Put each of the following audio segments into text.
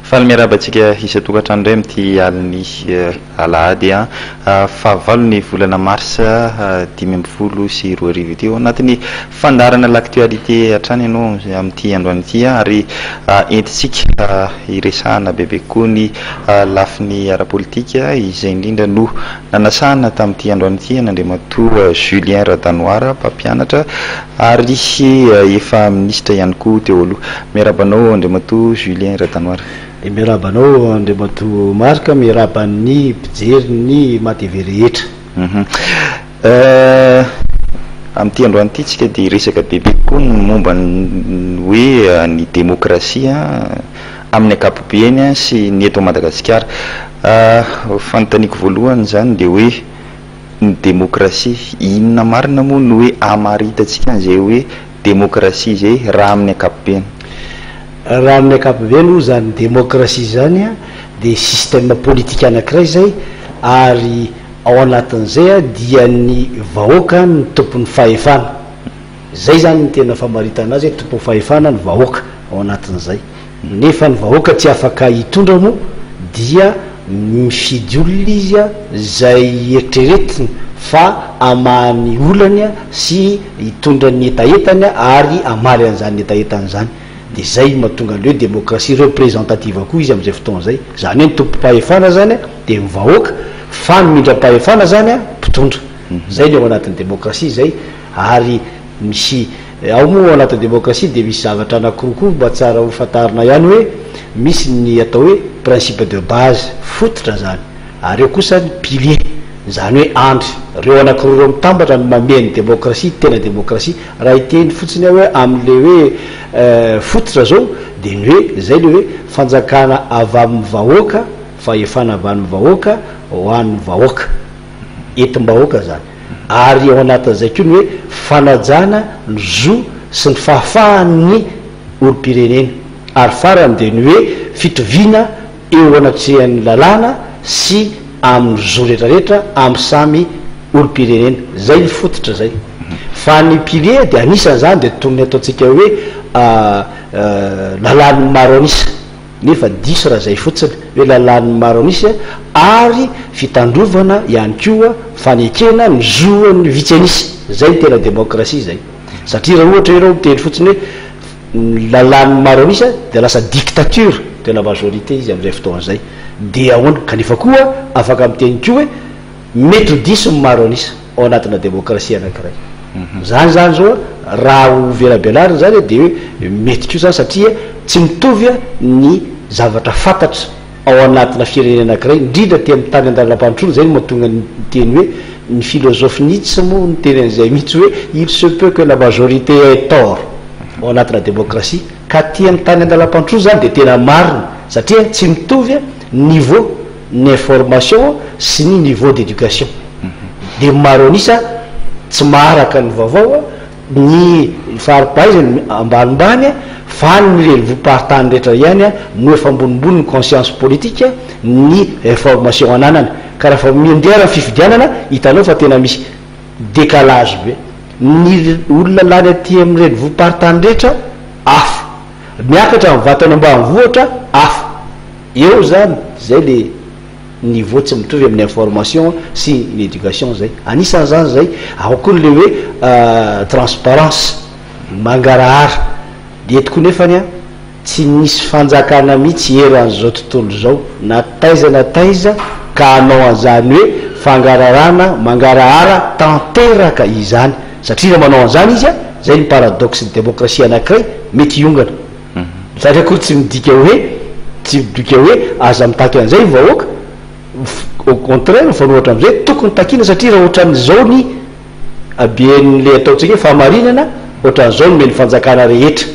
Faly miarabantsika isatokatrano indray amity aliny alahady fahavalo ny volana marsa 20 sy 20 teo anatin'ny fandarana l'actualité hatrany ianao amity androany ity ary entitsika iresahana bebe koa ny lafiny arapolitika izay indrindra no nanasana tamin'ity androany ity nandriamatoa Julien Radanoira mpampianatra ary efa ministra ihany koa teo aloha. Miarabanao andriamatoa Julien Radanoira. Mirabanao andriamatoa Marka, miraban'ny mpijery ny matv rehetra. Amity androany ity tsika dia resaka bebe koa ny momba hoe ny demokrasia amin'ny ankapobeny sy ny eto Madagasikara. Fanontaniako voalohany zany dia hoe ny demokrasia inona marina moa no hoe amaritantsika an'izay hoe demokrasia zay raha amin'ny ankapobeny? Raha amin'ny ankapobeny zany demokrasia zany dia système politique anankiray zay ary ao anatin'izay dia ny vahoaka ny tompon'ny fahefana. Zay zany ny tena famaritana azy tompon'ny fahefana ny vahoaka ao anatin'izay. Nefa ny vahoaka tsy afaka hitondra moa dia mifidy olona izy zay eritreretiny fa amany olany sy hitondra ny etaetany ary amaly an'izany etaetany zany. Dia zay mahatonga an'ilay hoe démocratie représentative koa izy amin'izay fotoana zay. Zany hoe ny tompo-pahefana zany dia mivahoaka fa ny mindram-pahefana zany mpitondra. Zay no ao anatin'ny démocratie zay. Ary misy ao moa ao anatin'ny démocratie dia misy zavatra anankiroa mba tsara ho fantarina ihany hoe misy ny atao hoe principe de base fototra zany ary eo kosa ny pilier zany hoe andry reo anankiroa reo mitambatra ny mameny démocratie tena démocratie raha iteny fotsiny hoe amin'le hoe fototra zao dia ny hoe zay le hoe fanjakana avy amin'ny vahoaka fahefana avy amin'ny vahoaka ho an'ny vahoaka etim-bahoaka zany ary ao anatin'izay koa ny hoe fanajana ny zo sy ny fahafahan'ny olom-pirenena ary farany dia ny hoe fitoviana eo anatrehan'ny lalàna sy amin'ny zo rehetrarehetra amin'ny samy olom-pirenena. Zay ny fototra zay. Fa ny pilier dia anisan'izany dia toy ny ataontsika hoe lalàn'ny maro anisa nefa diso raha zay fotsiny hoe lalàn'ny maro anisa ary fitandrovana ihany koa fanekena ny zoan'ny vitsy anisa. Zay ny tena démocratie zay. Satria raha ohatra ianao miteny fotsiny hoe lalàn'ny maro anisa dia lasa dictature de la majorité izy amin'izay fotoana zay. Dia ahoana kanefa koa afaka miteny koa hoe mety ho diso ny maro anisa ao anatina démocratie anankiray. Zany zao raha ho verabelary zany dia hoe mety koa zany satria tsy mitovy ny zavatra fantatra ao anatina firenena anankiray indrindra ty amin'ny tany an-dalam-pandrosoana. Zay no mahatonga ny teny hoe ny philosophe Nietzsche moa ny teny an'izay mihitsy hoe il se peut que la majorité ait tort ao anatina démocratie ka ty amin'ny tany an-dalam-pandrosoana zany dia tena marina satria tsy mitovy niveau ny information sy ny niveau d'éducation. Dia maro anisa tsy maharaka ny vaovao ny faripahaizany ambanimbany fa ny renivohim-paritany rehetra ihany no efa ambonimbony ny conscience politique ny information ananana. Ka raha fa miandeha raha fifidianana hitanao fa tena misy décalage be. Ny olona lany aty amin'ny renivohim-paritany rehetra hafa miakatra amin'ny vatany ambanivohitra hafa. Eo zany zay le niveau tsy mitovy amin'ny information sy ny éducation zay. Anisan'izany zay ao koa le hoe transparence mangarahara dia tokoa nefany tsy nisy fanjakana mihitsy eran'izao tontolo zao na taiza ka anao an'izany hoe fangarahana mangarahara tanteraka izany satria raha manao an'izany izy zay ny paradoxe ny démocratie anankiray mety hiongana. Satria koa tsy midika hoe aza mitaky an'izay vahoaka. Au contraire fa ohatra amin'izay tokony takina satria raha ohatra n'izao ny aben'le ataontsika hoe fahamarinana ohatran'izao no meny fanjakana rehetra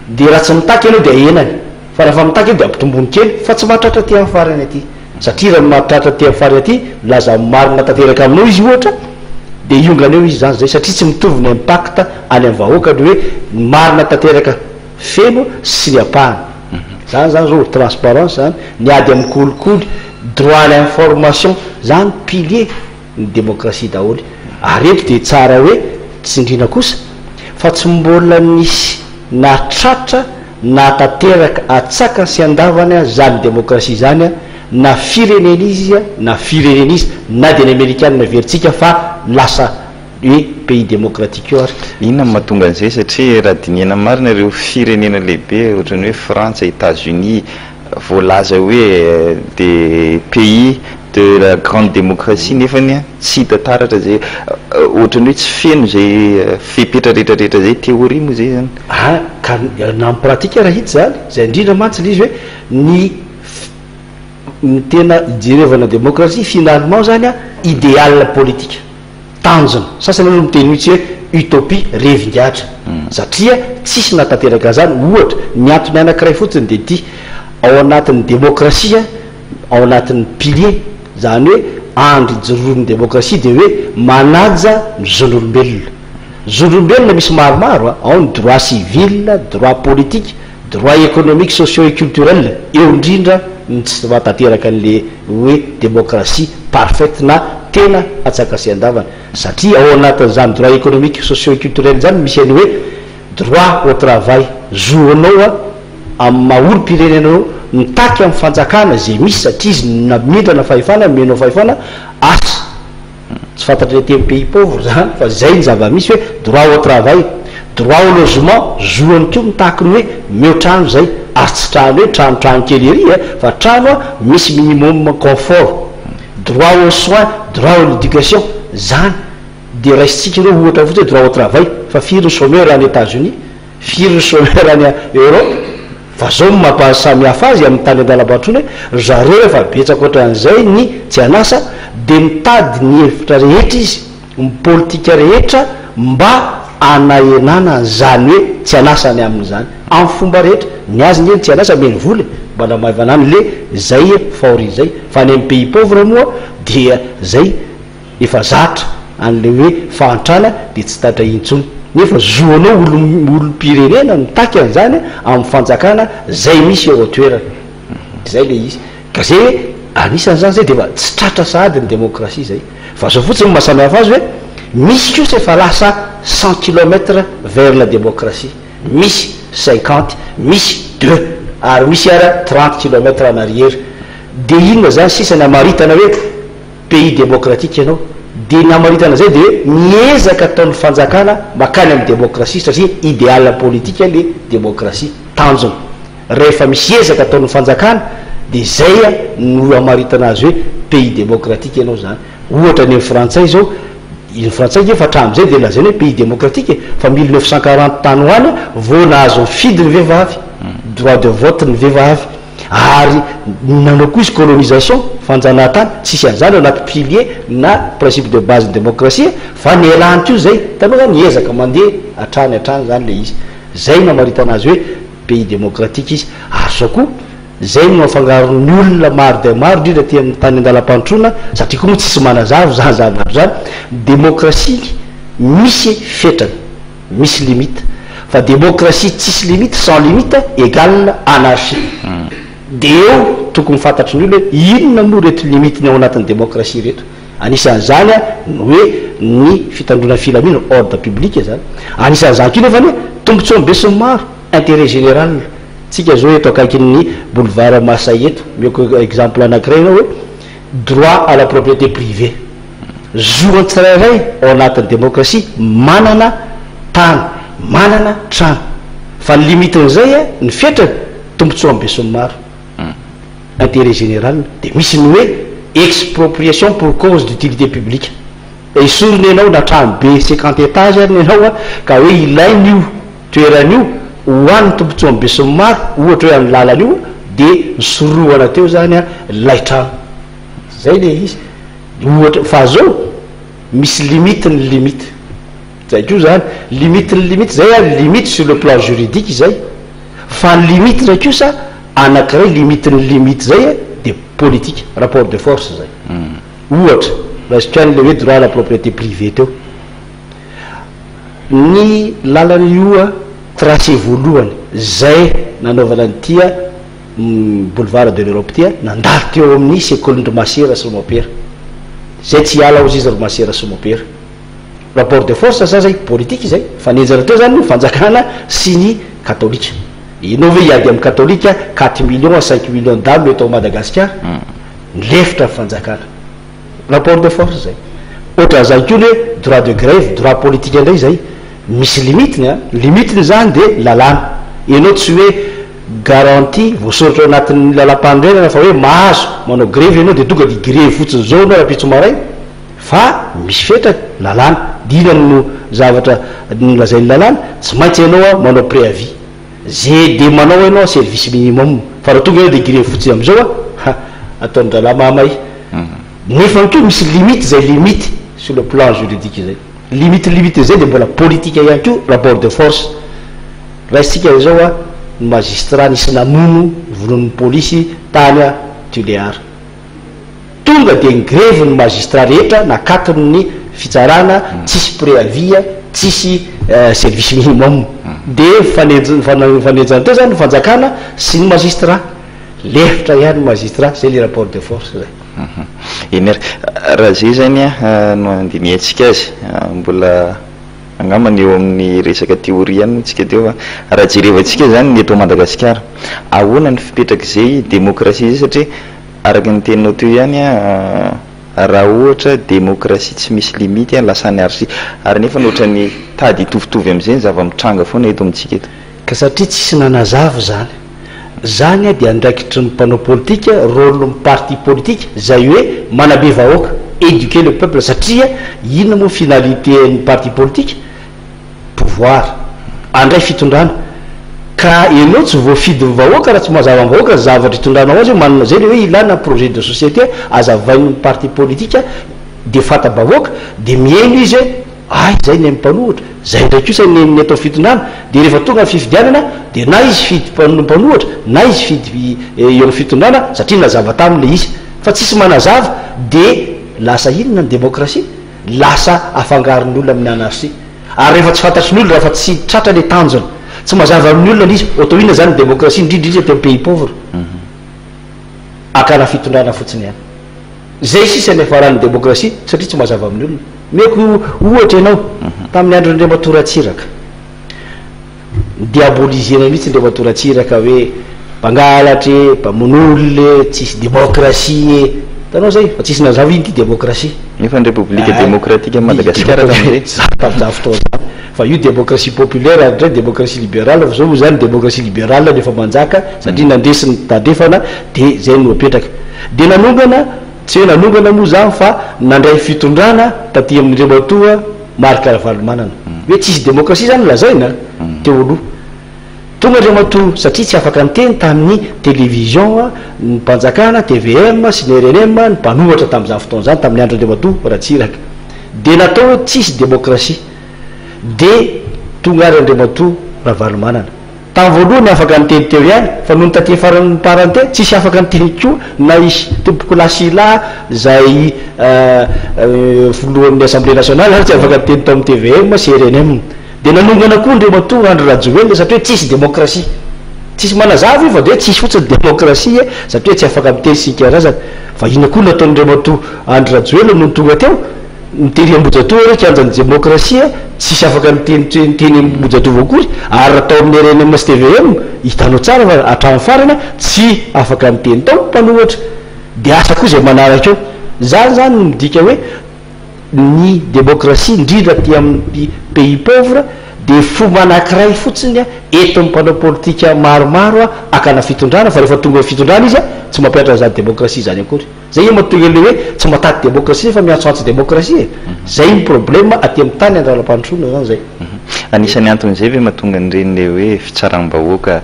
dia raha tsy mitaky ianao dia enany fa raha fa mitaky dia ampitombony kely fa tsy mahatratra ty amin'ny farany aty satria raha mahatratra ty amin'ny farany aty laza marina tanteraka aminao izy ohatra dia iongana eo izy zany zay satria tsy mitovy ny impact any amin'ny vahoaka ny hoe marina tanteraka feno sy ny apahany. Zany zao transparence zany ny ady amin'ny kolikoly droit à l'information zany pilier ny démocratie daholo. Ary eto dia tsara hoe tsindrina kosa fa tsy mbola nisy natratra natateraka atsaka sy andavany zany démocratie zany a na firenena izy a na firenena izy na de ny amerikanina veritsika fa lasa hoe pays démocratique io ary inona mahatonga an'izay satria raha dinihana marina ireo firenena lehibe ohatrany hoe France, États-Unis voalaza hoe des pays de la grande démocratie nefany tsy hita taratra zay ohatrany hoe tsy feno zay fepetra rehetrarehetra zay théorie moa zay zany ka na pratika raha hita zany zay indrindra mantsy le izy hoe ny tena jerevana démocratie finalement zany a idéal politique tanjona sasany aloha miteny mihitsy hoe utopie revingatra satria tsisy natateraka zany ohatra ny antony anankiray fotsiny de ty ao anatin'ny démocratie ao anatin'ny pilier zany hoe andry jorony démocratie de hoe manaja ny zon'olombelona zon'olombelona misy maromaro ao ny droit civil, droit politique, droit économique, socio et culturel eo indrindra tsy matateraka an'le hoe démocratie parfaite na tena atsaka sy andavana satria ao anatin'izany droit économique, socio et culturel zany misy any hoe droit au travail zoanao a amin'ny maolo-pirenenanao mitaky amin'ny fanjakana zay misy satria izy namindrana fahefana menao fahefana asa tsy fantatry temy pays pauvre zany fa zay ny zava-misy hoe droit au travail, droit au logement zoany keo mitaky ny hoe meo trano zay ary tsy trano hoe tranotrano kely ery fa trano a misy minimum confort, droit aux soins, droit à l'éducation zany de raisitsika reo ohatra fotsy hoe droit au travail fa firy ny chômeur any États-Unis, firy ny chômeur any Europe fa zao mampasamy hafa azy amin'ny tany an-dalam-batrony hoe zareo efa betsaka ohatran'izay ny tsy anasa de mitady ny hevitra rehetra izy ny politika rehetra mba anaenana zany hoe tsy anasany amin'izany amin'ny fomba rehetra ny azy ny tsy anasa meny voly mba namavanany le zay faori zay fa ny amin'ny pays pauvre moa dia zay efa zatra an'le hoe fahantrana de tsy tatra intsony nefa zoanao olo-pirenena mitaky an'izany amin'ny fanjakana zay misy eo toerana zay le izy ka zay hoe anisan'izany zay de fa tsy tratra sahady ny démocratie zay fa zao fotsiny mahasamy hafa azy hoe misy kosa efa lasa 100 kilomètres vers la démocratie misy 50 misy 2 ary misy ara 30 kilomètres en arrière de inona zany sisany amaritana hoe pays démocratique ianao de ny amaritana zay de miezaka ataon'ny fanjakana makany amin'ny démocratie satria idéal politique le démocratie tanjona rehefa misy ezaka ataon'ny fanjakana de zay a no amaritana azy hoe pays démocratique ianao zany ohatra ny frantsay zao ny frantsay efa hatram'izay de lazany hoe pays démocratique fa 1940 tany hoany vao nahazo fidy ny vehivavy droit de vote ny vehivavy ary nanao koa izy colonisation fanjanahantany tsisy an'izany anaty pilier na principe de base ny démocratie fa ny elany ko zay tanao zany niezaka mandeha atrany zany le izy zay namaritana azy hoe pays démocratique izy ary zao koa zay no afangaron'ny olona maro de maro indrindra ty amin'ny tany andalam-pantrona satria koa moa tsisy manazavo zany zavatra zany démocratie misy fetrany misy limite fa démocratie tsisy limite sans limite égale anarchie de eo tokony fantatry ny olo hoe inona moa reto limiteny ao anatin'ny démocratie reto anisan'izany a hoe ny fitandrona filamina ordre public zany anisan'izany keo nefany hoe tombontsoa be sy maro intérêt général tsika zao eto akaikin'ny boulevard Masay eto mioko exemple anankiray nao hoe droit à la propriété privée zoany tsirairay ao anatin'ny démocratie manana tany manana trano fa ny limitin'izay a ny fetrany tombontsoa be sy maro intérêt général de misy ny hoe expropriation pour cause d'utilité publique esorony ianao na trano be 50 étage any ianao a ka hoe ilain'io toeran'io hoan'ny tombontsoa be sy maro ohatra hoe amin'ny lalan'io de soroana teo zany a lay trano zay le izy ohatra fa zao misy limite ny limite zay ko zany limite ny limite zay a limite sur le plan juridique zay fa ny limite zay kosa anankiray limite ny limite zay de politique rapport de force zay ohatra lasitany le hoe droit à la propriété privée teo ny lalany io a tracé voalohany zay nanaovana ny tia boulevard de l'Europe tia nandalo teo amin'ny secoly ndry Masera sy Romapera zay tsy ala ozy izy ry Masera sy Romapera rapport de force sa zay politique zay fanenjana teo zany fanjakana sy ny katolika inao ve iady amin'ny katolika 4 millions à 5 millions d'âmes eto Madagascar lefitra fanjakana rapport de force zay ohatra zany koa hoe droit de grève droit politique indray zay misy limitiny a limitiny zany de lalàna ianao tsy hoe garantie voasoratra anatin'ny lalam-panorena fa hoe mahazo manao grève ianao de tonga de grève fotsiny zao anao rapitsomaray fa misy fetraka lalàna dinany no zavatra nolazain'ny lalàna tsy maintsy ianao a manao préavis zay de manao ianao service minimum fa raha tonga ianao de grève fotsiny am'izao a ataon'ny ralamamay nefa ko misy limite zay limite sur le plan juridique zay limite zay de mbola politique ihany ko rapport de force raha isika zao a magistrat nisy namono vonon'ny polisy tany a Tuléar tonga de grève ny magistrat rehetra nakatony fitsarana tsisy préavis tsisy service minimum de fanenjana teo zany fanjakana sy ny magistrat lefitra ihany magistrat zay le rapport de force zay eny raha zay zany a no andiniantsika azy mbola angambany eo amin'ny resaka théorie any tsika teo fa raha jerevantsika zany ny eto Madagasikara ahoana ny fipetraka zay démocratie zay satria araka ny teninao teo ihany a raha ohatra démocratie tsy misy limite a lasa anarchie ary nefa nohatra ny tady itovitovy am'izay ny zava-mitranga foana eto amintsika eto ka satria tsisy nanazava zany a de andraikitry ny mpanao politika rôle ny parti politique zay hoe manabe vahoaka éduquer le peuple satria inona moa finalité ny parti politique pouvoir andray fitondrana ka ianao tsy voafidy vahoaka raha tsy mazava vahoaka zavatra hitondranao azy manana zay le hoe ilana projet de société azavain'ny parti politique de fata-bavoaka de miaino izy ay zay ny mpanohatra zay ndraiky io say ny atao fitondrana de rehefa tonga fifidianana de na izy fidy mpanohatra na izy fidy eo amin'ny fitondrana satria nazava tamile izy fa tsisy manazava de lasa inona ny démocratie lasa afangaron'ny olona amin'ny anarchie ary rehefa tsy fantatry ny olona raha fa tsy tratra le tanjona tsy mazava amin'ny olona izy atao inona zany démocratie indrindrindra ty pays pauvre akana fitondrana fotsiny ihany zay sisa ny afaran'ny démocratie satria tsy mazava amin'ny olona meko ohatra ianao tamin'ny androndrematoratsiraka diabolisena mihitsy ndrematoratsiraka hoe mpangalatra mpamon'olona tsisy démocratie tanao zay fa tsisy nazava iny ty démocratie nefa ny république démocratique Madagascar fa io démocratie populaire andray démocratie libérale fa zao zany démocratie libérale nefa manjaka satria nandresiny tandrefana de zay no apetraka de nanongana tsy hoe nanongana moa zany fa nandray fitondrana taty amin'ny Andriamatoa Marc Ravalomanana hoe tsisy démocratie zany lazaina teo aloha tonga Andriamatoa satria tsy afaka nyteny tamin'ny télévision ny mpanjakana TVM sy ny RNM ny mpanohatra tamin'izany fotoana zany tamin'ny andro Andriamatoa Ratsiraka de natao tsisy démocratie de tonga ary Andriamatoa Ravalomanana tamin'ny voalohany afaka nyteny teo ihany fa noho ny taty faran'ny parenté tsisy afaka nyteny koa na isy tompoko lasila zay foloan'ny assemblée nationale ary tsy afaka nyteny tao amin'ny TVM sy RNM de nanongana koa Andriamatoa Andry Rajoelina satria hoe tsisy démocratie tsisy manazava io fa de tsisy fotsiny démocratie satria tsy afaka miteny sika razana fa ina koa nataony Andriamatoa Andry Rajoelina no tonga teo nitery ambojatoa hoe kianjany démocratie tsisy afaka niteny ambojatoa vakory ary atao amin'ny RNM sy TVM hitanao tsara fa hatramin'ny farana tsy afaka miteny tao mpanohatra de asa koa zay manaraka eo zany midika hoe ny démocratie indrindra ty amin'ny pays pauvre de fomba anankiray fotsiny eto mpanao politika maromaro akana fitondrana fa rehefa tonga fitondrana izy tsy mampiatra zany démocratie zany akory zay io mahatonga le hoe tsy mataty démocratie fa miantsoantso démocratie zay ny problème aty amin'ny tany andralam-pandrosoana zany zay anisan'ny anton'izay ve mahatonga nyreny le hoe fitsaram-bahoaka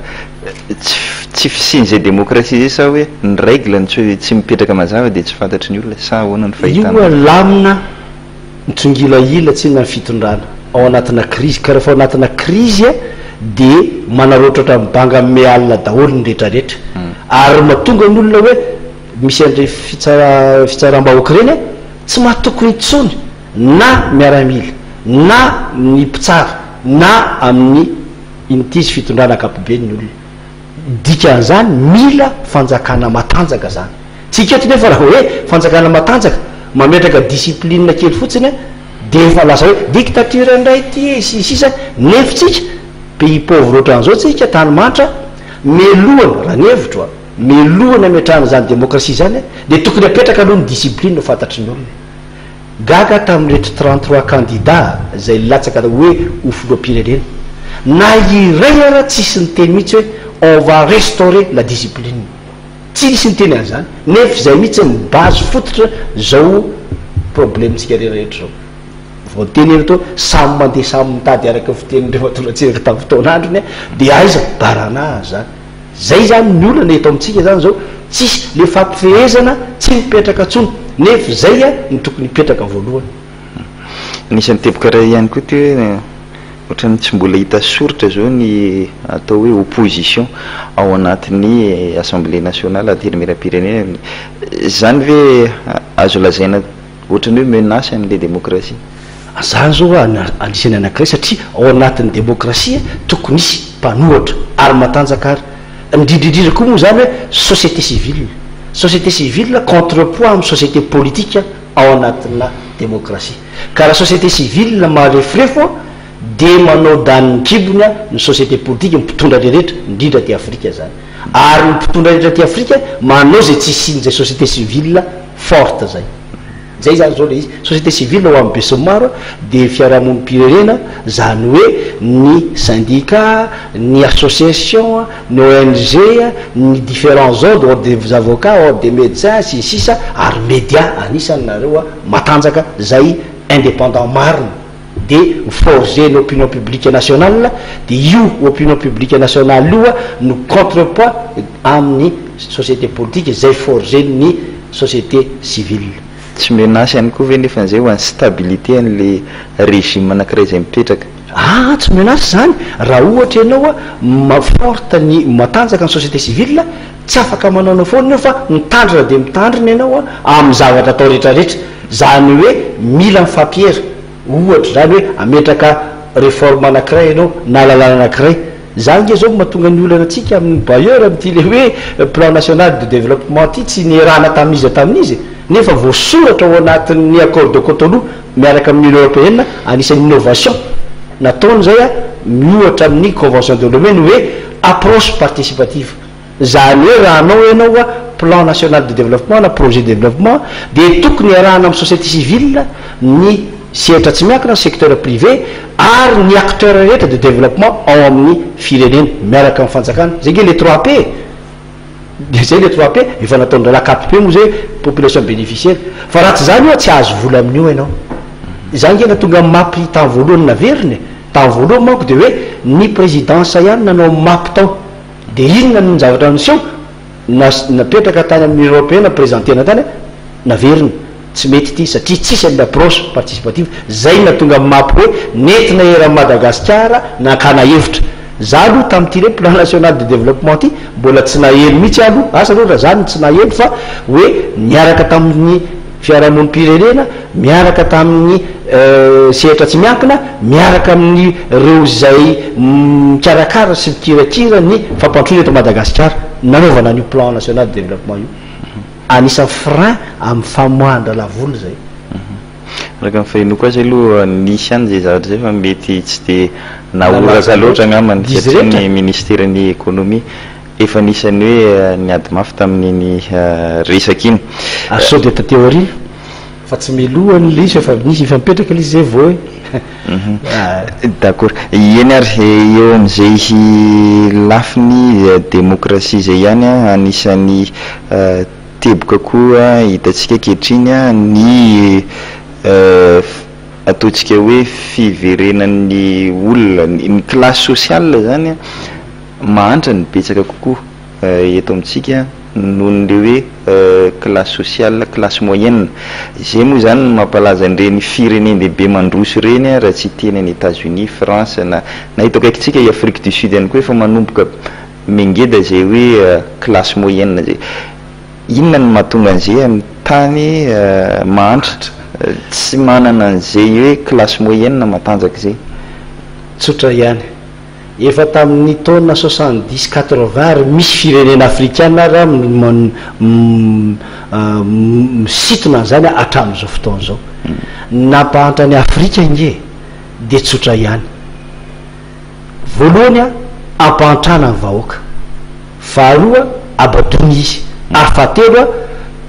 tsy fisin'izay démocratie zay sa hoe ny règle tsy mipetraka mazava de tsy fantatry ny olona sa ahoana ny fahitana io lamina mitsongilaila tsy na fitondrana ao anatina crise ka rehefa ao anatina crise de manarotratra mibanga ame alina daholo ny rehetrarehetra ary mahatonga ny olona hoe misy andre fitsaram-bahoaka reny tsy mahatokony tsony na miaramila na ny mpitsara na amin'ny initizy fitondrana akapobe ny olona dikan'izany mila fanjakana matanjaka zany tsiketo nefa raha hoe fanjakana matanjaka mametraka discipline kely fotsiny de efa lasa hoe dictature ndray ty sisa nefitsika pays pauvre ohatran'izao tsika tany mantra melohana raha ny hevitro melohana metrahana zany démocratie zany de tokony apetraka aloha ny discipline fantatry ny olona gaga tamin'nyrety 33 candidat zay latsaka hoe ho filoam-pirenena na iray ara tsisy ny teny mihitsy hoe on va restaurer la discipline tsy nisy ny teny an'zany nefa zay mihitsy ny base fototra zao problementsika rehetrarehetra zao vao teny eto samy mandeha samy mitady araka fitenindreo atolatsiraka tamin'ny fotoan'androny de aiza barana zany zay zany ny olana eto amintsika zany zao tsisy le fampifehezana tsy mipetraka tsony nefa zay a ny tokony mipetraka voalohany nisan'ny teboka ray ihany koa ty hoe ohatrany tsy mbola hita soritra zao ny atao hoe opposition ao anatin'ny assemblée nationale ately miram-pirenena zany ve azo lazaina ohatrany hoe menace an'le démocratie zany zao anisany anakiray satria ao anatin'ny démocratie tokony isy mpanohatra ary matanjaka ary indrindrindrindra koa moa zany hoe société civile contrepoids amin'ny société politique ao anatina démocratie ka raha société civile marefrefo de manao daniny kibony ny société politique mipitondra rehetra indrindra ty afrika zany ary mipitondra rehetra ty afrika manao zay tsy siny zay société civile forte zay zany zao le izy société civile ho ambe somaro de fiarahamonim-pirenena zany hoe ny syndicat ny association ny ONG ny différents ordres ordre des avocats ordre des médecins sisa ary média anisany nareo matanjaka zay indépendant marina de forger l'opinion publique nationale de io opinion publique nationale io no contrepoids amin'ny société politique zay forger ny société civile tsy menace ihany koa ve nefa an'izay ho any stabilité an'le régime anakiray zay mipetraka tsy menace zany raha ohatra ianao maforte ny matanjaka ny société civile tsy afaka manaonao foana fa mitandrina de mitandrina ianao amin'ny zavatra atao rehetrarehetra zany hoe mila mifampiera ohatra zany hoe ametraka réforme anakiray ianao na lalàna anakiray zany nge zao mahatonga ny olana atsika amin'ny bailleur am'ty le hoe plan national de développement ty tsy nirana tamin'izy nefa voasoratra ao anatin'ny accord de Cotonou miaraka amin'ny Union européenne anisan'ny innovation nataony zay miohatra amin'ny convention de Lomé hoe approche participative zany hoe raha anao ianao plan national de développement na projet de développement de tokony arahana amin'ny société civile ny sehatra tsy miankina secteur privé ary ny acteur rehetra de développement ao amin'ny firenena miaraka amin'ny fanjakana zay nge le 3P de zay le 3P efa nataon'ny la 4P moa zay population bénéficiaire fa raha tsy zany io tsy azo vola amin'io ianao zany nge natonga mapy tamin'ny voalohany naveriny tamin'ny voalohany manko de hoe ny présidence ihany nanao mapy tao de inona ny zavatra mission napetraka tany amin'ny européenne présentena tany naveriny tsy mety ty satria tsisy amin'ny approche participative zay natonga mapy hoe netina era Madagascar nakana hevitra za aloha tamin'ty le plan national de développement ty mbola tsy nahely mihitsy aloha asa aloha raha zany tsy nahely fa hoe miaraka tamin'ny fiarahamonim-pirenena miaraka tamin'ny sehatra tsy miankina miaraka amin'ny reo zay mikarakara sy mikirakira ny fampandroana eto Madagascar nanaovana ny plan national de développement io anisan'ny frein amin'ny famoahana lavoly zay araka mifahino koa zay aloha nisy any zay zavatra zay fa mety tsy de naoraka loatra angambany satria ny ministère-ny économie efa nisany hoe niady mafy tamin'iny resaky iny sao de ta théorie fa tsy milohany le izy efa nisy efa mipetraka le izy zay vao d'accord eny ary eo am'izay lafiny démocratie zay ihany anisan'ny teboka koa hitantsika kehitriny ny ataontsika hoe fiverenan'ny olona ny classe sociale zany mahantra ny betsaka kokoa eto amintsika noho n'le hoe classe sociale classe moyenne zay moa zany mampalaza an'ireny fireneny lehibe mandroso reny raha tsy teny any États-Unis France na hitako aikintsika i Afrique du Sud ihany koa efa manomboka mengeda zay hoe classe moyenne zay inona ny mahatonga an'izay amin'ny tany mahantra tsy manana an'izay hoe classe moyenne matanjaka zay tsotra ihany efa tamin'ny taona 70-80 ary misy firenena africaine raha misitona zany hatramin'izao fotoana zao nampahatra ny Afrika nge de tsotra ihany voalohany ampahantrana ny vahoaka faharoa abadony izy ary fahatelo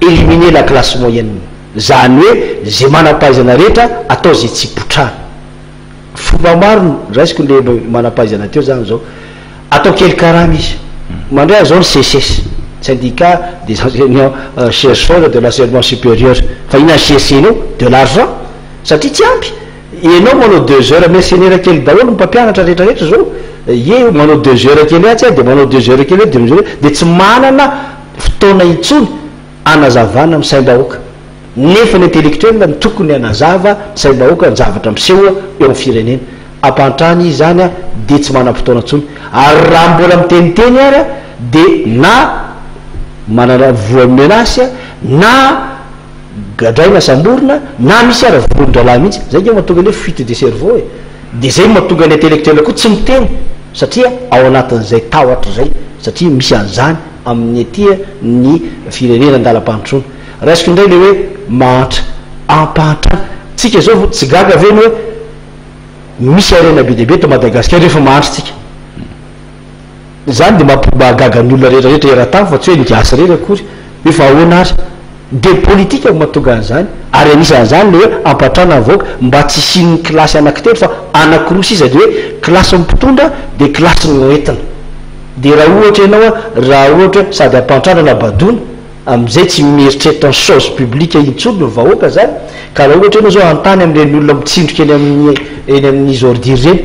éliminer la classe moyenne zany hoe zay manam-pahaizana rehetra atao zay tsy potrany fomba maro raisiko le manam-pahaizana teo zany zao atao kely karama izy mandray zao ny CSS syndicat des enseignants chercheurs de l'enseignement supérieur fa ina GSN io de l'argent satria tsy ampy ianao manao 2 heures mercenaire kely daholo ny mpampianatra rehetrarehetra zao ye manao 2 heures kely atsy de manao 2 heures kely de tsy manana fotoana intsony anazavana misaim-bahoaka nefa ny intellectuel ny tokony anazava misaim-bahoaka ny zavatra miseho eo amin'ny firenena ampantrany izy zany a de tsy manam-potoana intsony ary raha mbola miteniteny ary de na manana voa menasy na gadraina samborona na misy ara voron-dralahy mihitsy zay ke mahatonga le fuite de cerveau de zay mahatonga ny intellectuel koa tsy miteny satria ao anatin'izay tahotra zay satria misy an'izany amin'ny atia ny firenena andala-panitrona raisiko indray le hoe mahatra ampantrana tsika zao tsy gaga aveny hoe misy arena be deabe to Madagasikara rehefa mahantritsika zany de mahagaga ny olona rehetrarehetra era-tany fa tsy hoe ngasy rery akory efa ahoana ary de politika mahatonga an'izany ary anisan'izany le hoe ampantrana avoaka mba tsy sin'ny klasy anankitelo fa anakiroa sisa de hoe klasy mipitondra de klasy noentina de raha ohatra ianao raha ohatra hoe sady ampantrana na badona am'izay tsy mieritreritra ny chose publique intsony no vahoaka zany ka raha ohatra ianao zao antany am'reny olona mitsindroka eny amin'izy ordure reny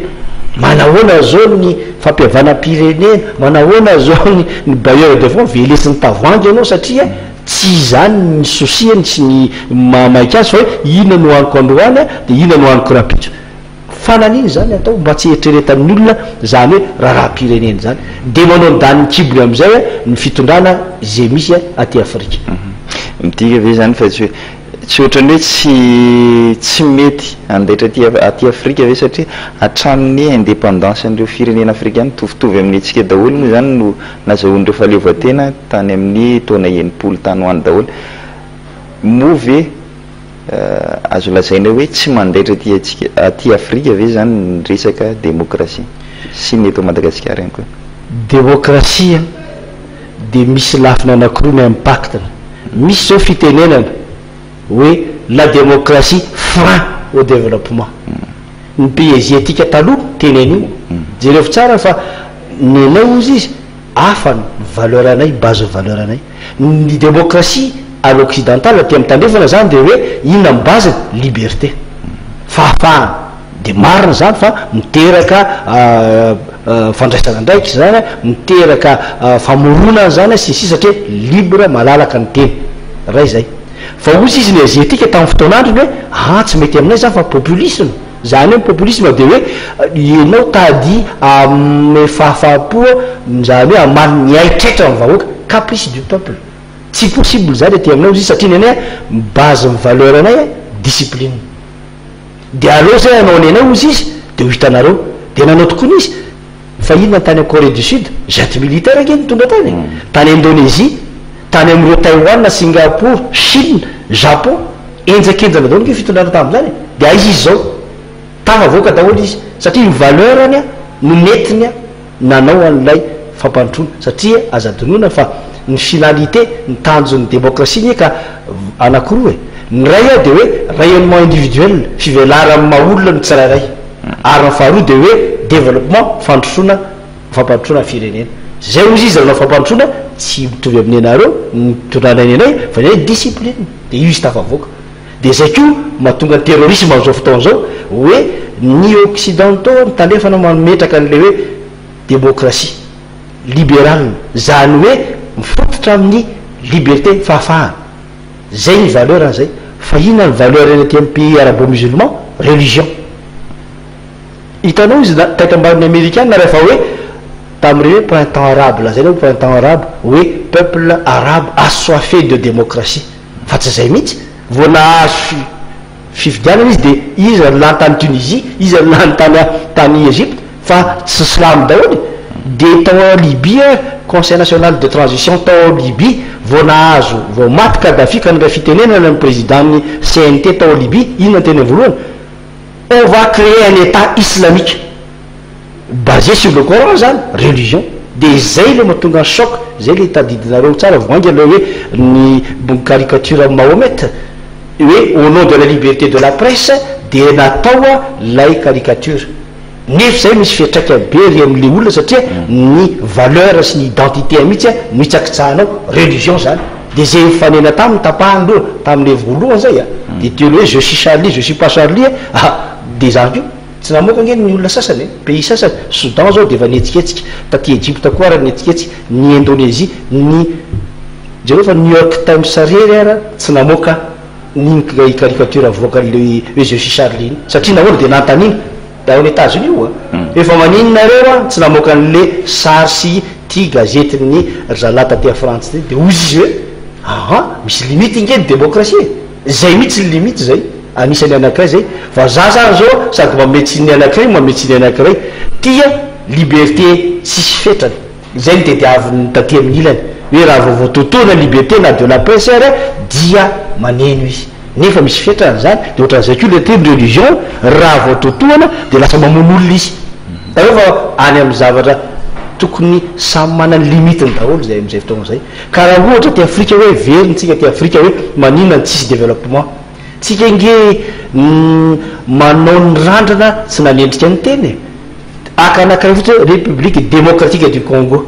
manahoana zao ny fampihavanam-pirenena manahoana zao ny bailleur de fonds velesiny tavoangy ianao satria tsy zany ny sosiany sy ny mamaika azy fa hoe ina no aniko androany de ina no aniko rapitso fananiny zany atao mba tsy eritreretan' olona zany hoe raha-pirenena zany de manao ndaniny kibony am'izay hoe ny fitondrana zay misy aty Afrika midika ve zany fa tsy ohatrany hoe tsy mety andaitra aty Afrika ve satria hatramin'ny indépendance an'ireo firenena africaine tovitovy amin'ny antsika daholo moa zany no nazahoan'ireo fahaleovan-tena tany amin'ny taona enimpolo tany hoany daholo moa ve azo lazaina hoe tsy mandaitra aty Afrika ve zany ny resaka démocratie sy mety ao Madagasikara ihany koa démocratie de misy lafina anakiroa ny impactna misy zao fitenenana hoe la démocratie frein au développement ny pays asiatika taloha tenenio jereo tsara fa nenao izy izy afa ny valeur anay base valeur anay ny démocratie à l'occidental aty amin'ny tandrefana zany de hoe inona ny base liberté fahafahana de marina zany fa miteraka fandraisana ndraiky zany miteraka famoronana zany sisy satria libre malalaka ny teny ray zay fa ozy izy ny asiatika tamin'ny fotoanandrony hoe tsy mety aminay zany fa populisme zany hoe populisme de hoe ianao tady ame fahafahapoa zany hoe amaly ny aitraitra ny vahoaka caprice du peuple tsy possible zany aty aminao izy satria ny anay base ny valeur anay discipline de aleo zay anao ny anay ozy izy de ho hitanareo de nanao tokony izy fa inona tany a Corée du Sud jet militaire ake nitondra tany tany Indonésie tany am'ireo Taïwan na Singapour Chine Japon enjakenjana daholo ke fitondrana tam'zany de aizy izy zao tava voaka daholo izy satria ny valeur any no netiny nanao an'ilay fampanotrona satria azadonona fa ny finalité ny tanjon'ny démocratie ny ka anakiroa ny ray de hoe rayonnement individuel fivelarany maolona ny tsirairay ary ny faharoa de hoe développement fandrosoana fampanotrona firenena zay ozy izy ranao fampanotrona tsy mitovy amin'ny anareo ny tondranainy anay fa ny discipline de io izy tafavoaka de zay ko mahatonga ny terrorisme am'izao fotoana zao hoe ny occidentaux mitandrefana mametraka an'le hoe démocratie libérale zany hoe mifototra amin'ny liberté fahafahana zay ny valeur an'zay fa inona ny valeur eny aty amin'ny pays arabo-musulman religion hitanao izy taitra-mbariny américaine na rehefa hoe tam'ireny hoe printemps arabe la zay hoe printemps arabe hoe peuple arabe assoiffé de démocratie fa tsy zay mihitsy vo nahazo fifidianana izy de izy lany tany Tunisie izy lany tany Égypte fa tsy slamy daholo de tao Libye conseil national de transition tao Libye vo nahazo vo maty Kadhafi ka nyray fitenenana ny président ny CNT tao Libye inona ny teny voalohany on va créer un état islamique basé sur le Coran zany religion dia zay le mahatonga choc zay le tadidinareo tsara voangy le hoe ny caricature Mahomet hoe au nom de la liberté de la presse dia natao lay caricature nefa zay misy fiatraika be ry amin'le olona satria ny valeur sy ny identité mihitsy no hitsakitsahanao religion zany dia zay fanena taminy tapahany loha tamin'le voalohany zay dia teo le hoe je suis Charlie je suis pas Charlie dia zany io tsy namoaka nge ny olona sasany pays sasany Soudan zao dia efa nietsiketsika taty Egypte koa raha nietsiketsika ny Indonésie ny jereo fa New York Times rery ara tsy namoaka ny caricature avoaka le hoe je suis Charlie satria nahoana dia nantanina da ao États-Unis io efa maninonareo tsy namoaka an'le sary sy ty gazety ny zala taty a France ty dia ozy izy hoe misy limite nge ny démocratie zay mihitsy limite zay anisany anankiray zay fa za zany zao sady mametsiny anankiray mametsiny anankiray tia liberté tsisy fetrany zay ny tediaviny taty amin'ny ilany hoe raha vao voatotona liberté na de la presse dia maneno izy nefa misy fetrany zany dia ohatran'izay koa le teny religion raha voatotoana dia lasa mamon'olona izy fa any amin'ny zavatra tokony samy manany limitiny daholo zay amin'izay fotoana zay ka raha ohatra ty Afrika hoe veryntsika ty Afrika hoe maninona ny tsisy développement tsika nge manao ny randrana tsy nanendrika ny teny aka anankiray fotsy république démocratique du Congo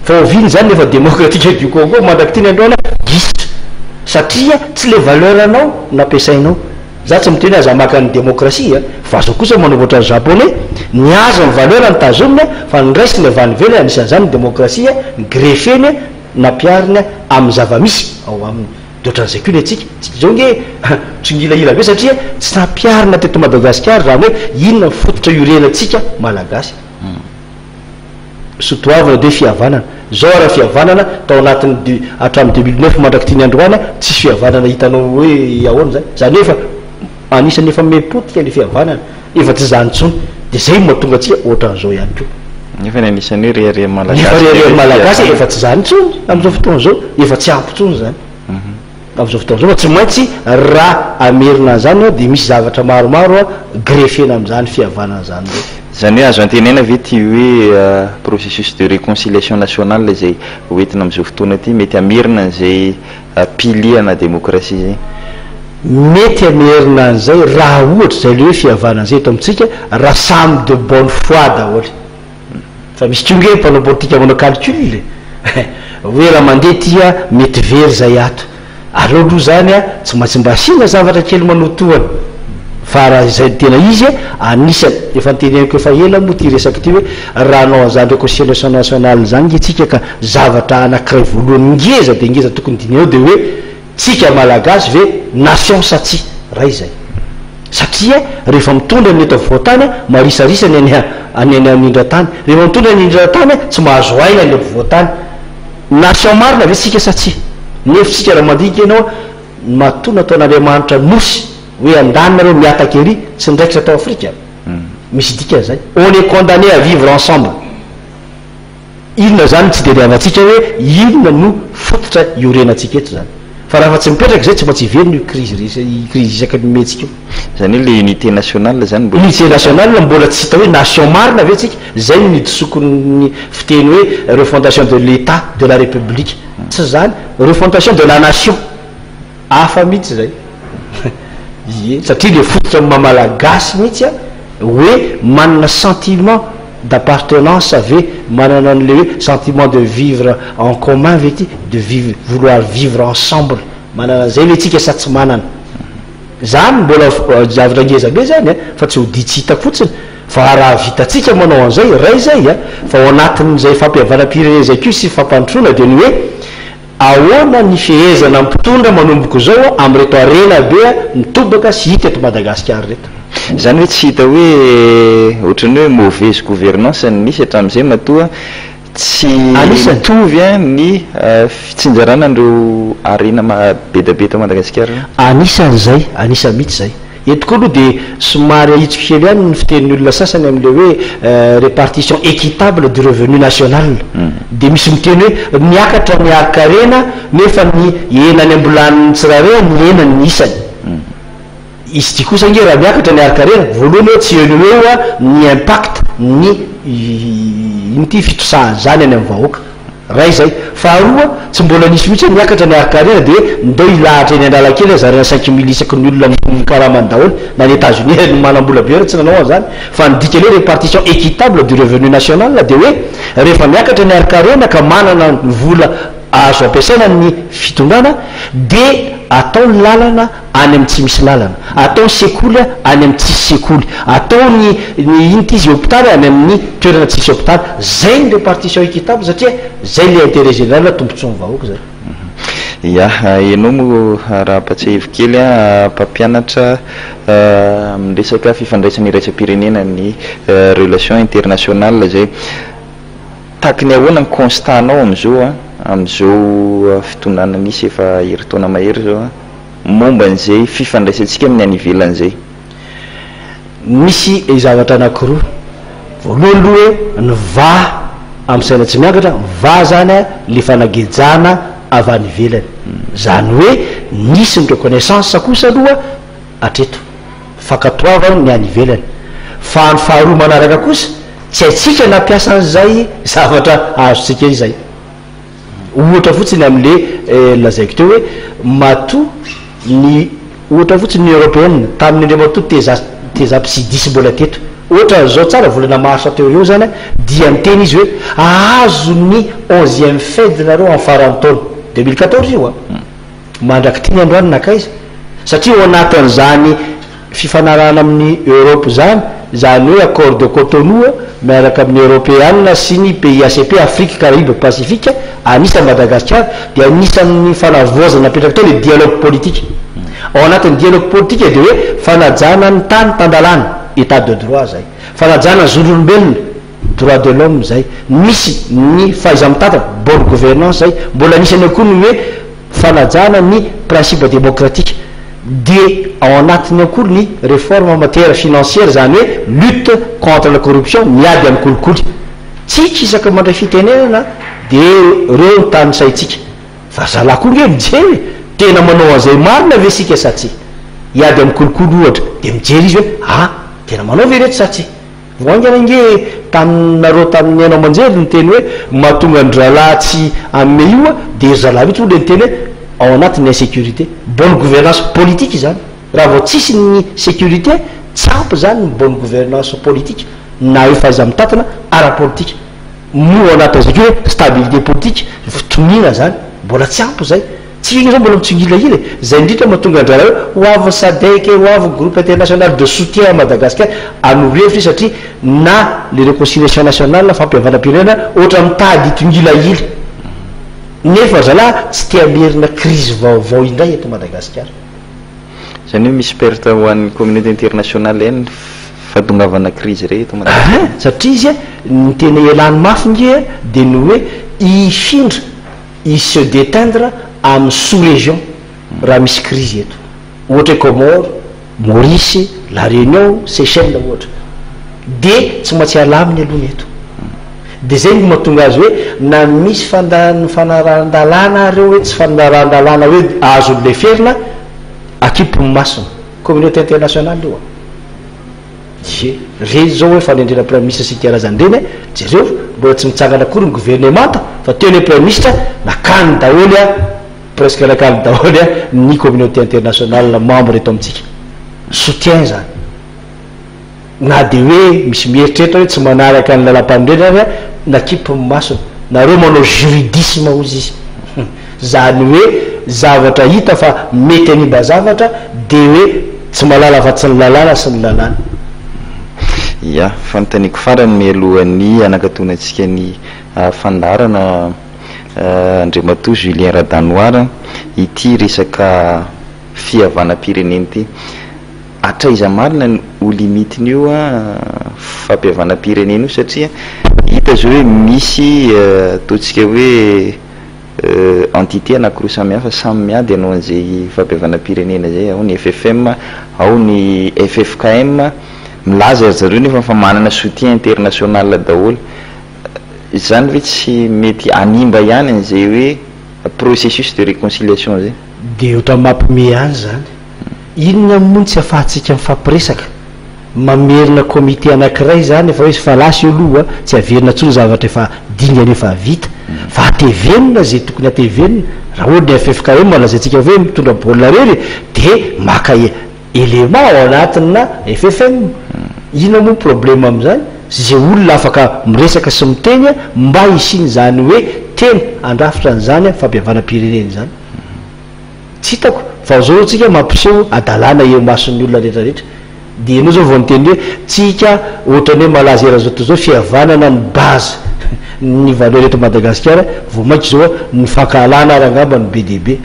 fa oviny zany nefa démocratique du Congo mandraky teny androana gisitra satria tsy le valeur anao nampiasainao za tsy miteny aza maka ny démocratie fa azo kosa manaovatra ny japonais ny aza ny valeur ny tazomina fa ny raisy ny avanively anisan'izany ny démocratie ny greffeny nampiariny amin'ny zavamisy ao aminy de ohatran'izay koa le atsika zao nge tsy ngilahila be satria tsy nampiarina teto Madagasikara raha hoe inona fototra iorenantsika malagasy sotoavana de fihavanana zao raha fihavanana tao anatin'ny hatramin'ny 2009 mandraky tiany androana tsisy fihavanana hitanao hoe ahoana zay zany efa anisany efa mepotika le fihavanana efa tsy zany tsony dia zay mahatonga atsika ohatran'izao ihany koa nefa ny anisany hoe reherehe malagasy efa tsy zany tsony amin'izao fotoana zao efa tsy ampy tsony zany amin'izao fotoana zao fa tsy maintsy raha amerina zany dia misy zavatra maromaro greffena amin'izany fihavanana zany zany hoe azo antenena ve ty hoe processus de réconciliation nationale zay hoentina amin'izao fotoana ty mety amerina an'izay piliana démocratie zay mety amerina an'izay raha ohatra zay le hoe fihavanana zay eto amintsika raha samy de bonne foi daholo fa misy tonge mpanao politika manao calcul hoe raha mandeha tia mety very zay ato aleo aloha zany tsy maintsy mba asina zavatra kely manotohana fa raha zay tena izy anisany efa nteneniko efa ela moa ty resaky ty hoe raha anao an'izany réconciliation nationale zany nge tsika ka zavatra anankiray voalohany ngeza dia ngeza tokony dinao dia hoe tsika malagasy ve nation satsia raha izay satria rehefa mitondra ny eto voatany marisarisany any amindra-tany rehefa mitondra ny indra-tany tsy mahazo aina ny voatany nation marina ve tsika satsia nefa tsika raha mandika ianao matona ataon'Andriamanitra nosy hoe andanareo miataka ery tsy ndraikitra atao Afrika misy dika zay on est condamné à vivre ensemble inona zany tsy deriavatsika hoe inona no fototra iorenantsika eto zany fa raha fa tsy mipetraka zay tsy mba tsy hiveriny crise isaky nometsika zany hoe le unité nationale zany unité nationale mbola tsy hita hoe nation marina ve tsika zay no nidisokony fiteny hoe refondation de l'état de la république tsy zany refondation de la nation hafa mihitsy zay satria le fototra mamalagasy mihitsy hoe manana sentiment d'appartenance ave manana an'le hoe sentiment de vivre en commun ve ty de vouloir vivre ensemble manana zay le tsika sa tsy manana zany mbola zavatra ngezabe zany fa tsy ho ditsy hitako fotsiny fa raha vitatsika manao an'izay ray zay fa ao anatin'izay fampihavanam-pirenena zay ko sy fampantroana dia ny hoe ahoana ny fihezana mpitondra manomboko zao am'reto arena be mitobaka sy hita eto Madagasikara reto zany hoe tsy hita hoe ohatrany hoe mauvaise gouvernance ny nisy hatramin'izay matoa tsy mitovy ny fitsinjarana andreo arena be ta Madagasikara anisan'izay anisa mihitsy zay eto koa aloha dia somary ahitsiko kely ihany ny fitenin'ny olona sasany amin'le hoe répartition équitable du revenu national dia misy miteny hoe miakatra miaraka rena nefa ny enany ambolaniny tsirare ny enany isany izy ty kosa nge raha miakatra miaraka rena voalohany hoe tsy eo ny impact ny inty fitosahany zany any amin'ny vahoaka ray zay faharoa tsy mbola nisy mihitsy miakatra ny arkarena de ndeo ilahatra eny andalakely zarena 5 000 isaky ny olona karamany daholo na ny États-Unis ny manambola be tsy nanao zany fa nidika le répartition équitable du revenu national de hoe rehefa miakatra ny arkarena ka manana vola azo ampiasaina ny fitondrana de atao ny lalana any amin'ny tsy misy lalana, atao ny sekoly any amin'ny tsisy sekoly, atao ny inty izy hôpitaly any amin'ny toerana tsisy hôpitaly. Zay ny répartition équitable satria zay le intérêt général tombontsoan'ny vahoaka zay. Ya ianao mo raha patsahevy kely mpampianatra miresaka fifandraisany iraisam-pirenena ny relation internationale zay taky ny ahoana ny constatanao am'izao fitondrana nisy efa herintaona mahery zao momba an'izay fifandraisantsika amin'ny any ivelan'izay. Misy zavatra anankiroa, voalohany aloha hoe ny va amin'ny saina tsy miakatra, va zany le fanagejana avy any ivelany, zany hoe nisy ny reconnaissance kosa aloha atreto fakatoavany ny any ivelany, fa ny faharoa manaraka kosa tsy haitsika nampiasa an'izay zavatra azotsika izay. Ohatra fotsiny am'le lazaiko teo hoe mato ny ohatra fotsiny ny européenne tamin'ny mato tezapsidisy mbola teto, ohatra zao tsara volana marsa teo eo zany dia miteny izy hoe azo ny 11e fête nareo amin'ny farany taona 2014 io mandraky tiny androany nakaiza satria ao anatin'izany fifanarahana amin'ny Europe zany hoe accord de Cotonou miaraka amin'ny européenne sy ny pays ACP Afrique Caraïbe Pacifique anisan'ny Madagascar dia anisan'ny fanavoazana napetraka tao le dialogue politique. Ao anatin'ny dialogue politique de hoe fanajana ny tany tandalana état de droit zay, fanajana zon'olombelona droit de l'homme zay, misy ny fahaiza-mitata bonne gouvernance zay, mbola anisany koa ny hoe fanajana ny principe démocratique de ao anatiny akory ny réforme en matière financière zany hoe lutte contre la corruption miady amin'ny kolikoly. Tsika isaka mandray fitenenana de reo ny tany saitsika fa zalahy koa nge mijery tena manao an'izay marina ve sika sa tsy iady amin'ny kolikoly ohatra de mijery izy hoe tena manao ve reto sa tsy voangana nge taminareo tamin'ny anao manjery ny teny hoe mahatonga ny dralahy tsy amme io de zalahy mihitsy olo ny teny hoe ao anatin'ny insécurité bonne gouvernance politique zany. Raha vao tsisy ny sécurité tsampy zany ny bonne gouvernance politique na io fahaiza-mitatana ara-politique mo anatin'izay hoe stabilité politique fitomina zany mbola tsy ampy zay, tsika zao mbola mitsingilahila zay indrindra mahatonga andrala hoe ho avy SADC ho avy groupe international de soutien à Madagascar anorevitra satria na le réconciliation nationale fampihavanam-pirenena ohatra mitady itongilahila nefa zalahy tsy tia merina crise vaovao indray eto Madagascar. Zany hoe misy perte ho an'ny communauté internationale eny fatongavana crise re eto Madagascar. Satria izy ny tena ialany mafy nge de ny hoe ifindra i se déteindre amin'ny sous-région raha misy crise eto ohatra Comore, Maurice, La Réunion, Seychelles ohatra de tsy maintsy alaminy aloha eto. De zay ny mahatonga azy hoe na misy fanarahan-dalàna reo hoe tsy fanarahan-dalàna hoe azo le ferina akipo masina communauté internationale io re zao hoe fanendrena premier ministre sy karazany reny jereo mbola tsy mitsangana akory ny gouvernemanta fa teo ny premier ministre nakany daholo presque nakany daholo ny communauté internationale membre eto amitsika soutien zany na de hoe misy mieritreritra hoe tsy manaraka ny lalam-pandrena nakipo masina nareo manao juridisme ozy izy zany hoe zavatra hita fa mety animba zavatra de hoe tsy malala afa-tsy ny lalàna sy ny lalàna. Ya fanontaniko farany mialohan'ny anakatonatsika ny fandarana Andriamatoa Julien Radanoira ity resaka fihavanam-pirenena ity atraiza marina ho limitiny io fampihavanam-pirenena io satria hita zao hoe misy ataontsika hoe entité anankiroa samihafa samy miady ianao an'izay fampihavanam-pirenena zay, ao ny FFM ao ny FFKM milaza zareo nefa fa manana soutien international daholo. Zany hoe tsy mety animba ihany an'izay hoe processus de réconciliation zay de ohatra mampime any zany inona moa tsy afahantsika mifampiresaka mamerina komité anankiray zany efa hoe falasy aloha tsy averina tsony zavatra efa dingany efa vita fa atevenina zay tokony atevenina raha ohatra ny FFKM malazaintsika hoe mitondra baolina rery de maka élément ao anatina FFM ina moa problème am'izany zay olona afaka miresaka sy miteny mba isiny zany hoe teny andrafitra an'izany fampiavana-pireneny zany tsy hitako fa zao tsika mampiseho adalàna eo mason'ny olona rehetrarehetra de anao zao vao niteny hoe tsika ohatrany hoe malaza era zao to zao fihavanana ny base ny valeur eto Madagasikara vao mainky zao ny fankahalana ary angamba ny BDB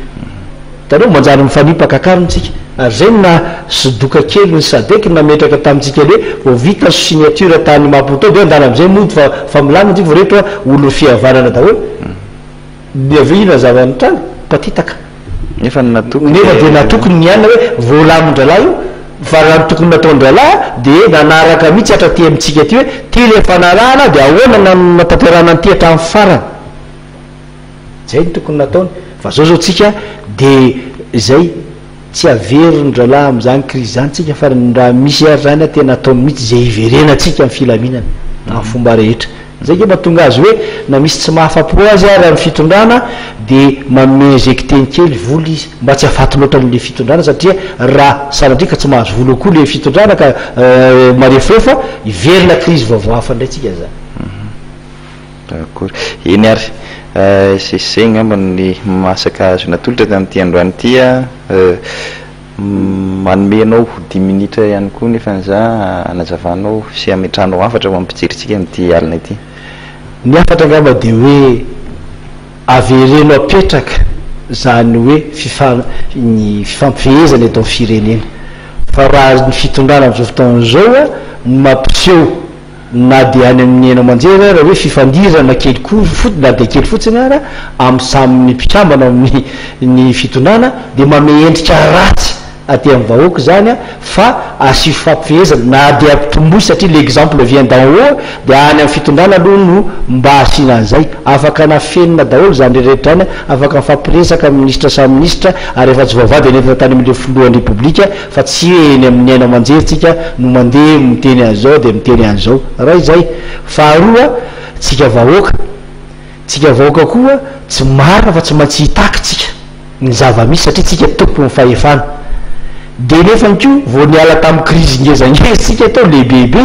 tanao manjary mifanipaka akarontsika ary zay na sodoka kely ny sadeky nametraka tamintsika le vao vita signature tany Maputo de andana am'izay mody fa milana tsika vao rehetra olo fihavanana daholo de avy ina zavany trano patitaka nefa de natokony ny anina hoe voalamin-dralahy io fa raha tokony nataon-dralahy de nanaraka mihitsy hatraty amintsika ty hoe ty le fanalana de ahoana natanterana ny ty hatramin'ny farany zay ny tokony nataony fa zao tsika de zay tsy averindralahy am'zany crise zany tsika fa raha misy ary zany tena atao mihitsy zay iverenatsika amin'ny filaminana amin'ny fomba rehetra zay ke mahatonga azy hoe na misy tsy mahafapo azy ary amin'ny fitondrana de mamezekiteny kely voly izy mba tsy afaty loatra n'le fitondrana satria raha sanadrika tsy mahazo voly koa le fitondrana ka marefrefa iverina crise vaovao hafa ndray tsika zany d'accord eny ary zay ngamba ny masaka azo natolotra tamin'ity androany ity manome anao 10 minitra ihany koa nefa an'iza anazavanao sy ametranao afatra ho ampijerintsika amin'ity alina ity ny afatra ngamba de hoe averenao apetraka zany hoe ny fifampifehezana eto amin'ny firenena fa raha ny fitondrana amin'izao fotoan'izao ny mampiseho na de any amin'ny ena manjery raha hoe fifandirana kely na de kely fotsiny ara amin'ny samyny mpitambana amin'ny fitondrana de mame endrika ratsy aty amin'ny vahoaka zany fa asy fifampifehezana na de ampitomboy satria l'exemple vient d'en haut de any amin'ny fitondrana aloha no mba asina an'izay afaka nafenina daholo zany rehetra zany afaka mifampiresaka ministre samy ministre ary efa tsy vavady nentina tany amin'le filohan'ny republika fa tsy eny amin'ny aina manjery tsika no mandeha miteny an'izao de miteny an'izao raha izay faharoa tsika vahoaka koa tsy marina fa tsy maintsy hitaky tsika ny zava-misy satria tsika tompo ny fahefana de nefa ko vao niala tamin'ny crise ngezangezitsika tao lebebe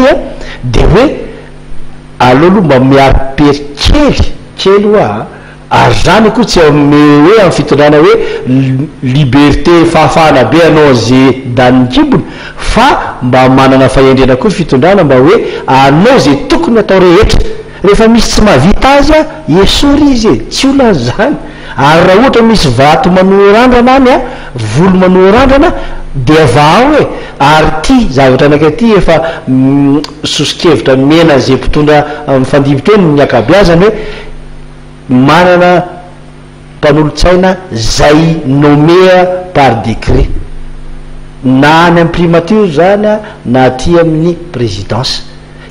de hoe aloha mba miaro-pery kely hoa ary zany koa tsy ame hoe amin'ny fitondrana hoe liberté fahafahana be anao zay daniny kibony fa mba manana fahendrena koa fitondrana mba hoe anao zay tokony atao rehetra rehefa misy tsy mahavita azy esory izy tsy olona zany ary raha ohatra misy vato manorandrana any volo manorandrana de avao hoe ary ty zavatra anakay ty efa sosikevitra mena zay mpitondra mifandimbotra eny ny akabeazany hoe manana mpanolotsaina zay nomea par décret na any amin'ny primature zany na ty amin'ny présidence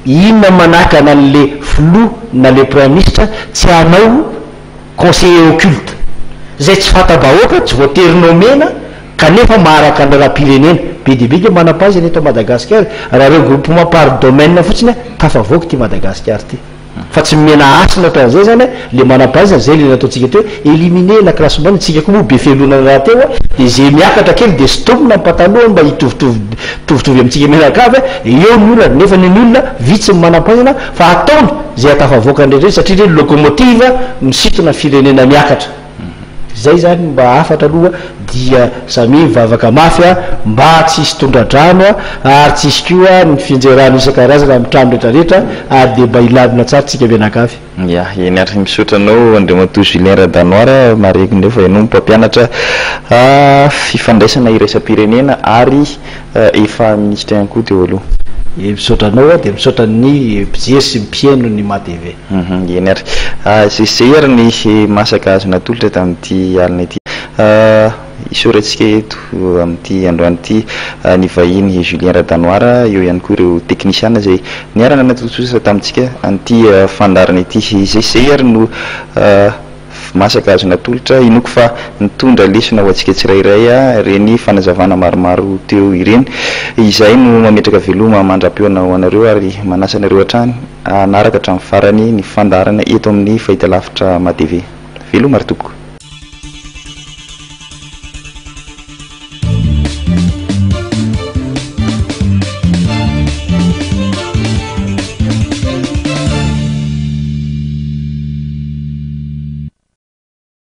inona manaka na le flou na le premier ministre tsy anao conseiller occulte zay tsy fatabahoaka tsy voatery nomena kanefa maharaka ny raha-pirenena BDB ke manam-pazy ny eto Madagasikara raha reo groupement par domaine fotsiny tafavoaka ty Madagasikara ty fa tsy mena asina ohatran'izay zany le manam-pazy zay le nataontsika teo éliminer la classe moyenne tsika koa moa be felonana raha teo de zay miakatra kely de stompona ny pataloha mba hitovitovy amintsika menakavy eo ny olona nefa ny olona vitsy ny manam-paizana fa ataony zay atafavoaka ndraindray satria le locomotive misitona firenena miakatra zay zany mba afatra aloha dia samy mivavaka mafy mba tsisy tondradrano ary tsisy koa ny finjerano isan-karazana amin'ny trano rehetrarehetra ary de mba ilamina tsara tsika menakavy ya eny ary misotranao Andriamatoa Julien Radanoira mareky ndefa ianao mpampianatra fifandraisana iraisam-pirenena ary efa ministre ihany koa teo aloha misotranao de misotra ny mpijery sy mpieno ny matv eny ary zay ary ny masaka azo natolotra tamin'ity alina ity isorantsika eto amin'ity androany ity ny vahiny Julien Radanoira eo ihany koa ireo technicien zay niarana natotsosa tamintsika an'ity fandarana ity zay ary no masaka azo natolotra inoko fa nitondra lesona ho antsika tsirairay reny fanazavana maromaro teo ireny izay no mametraka veloma mandra-peona ho anareo ary manasanareo hatrany anaraka hatramin'ny farany ny fandarana eto amin'ny fahitalavitra matv veloma ary toko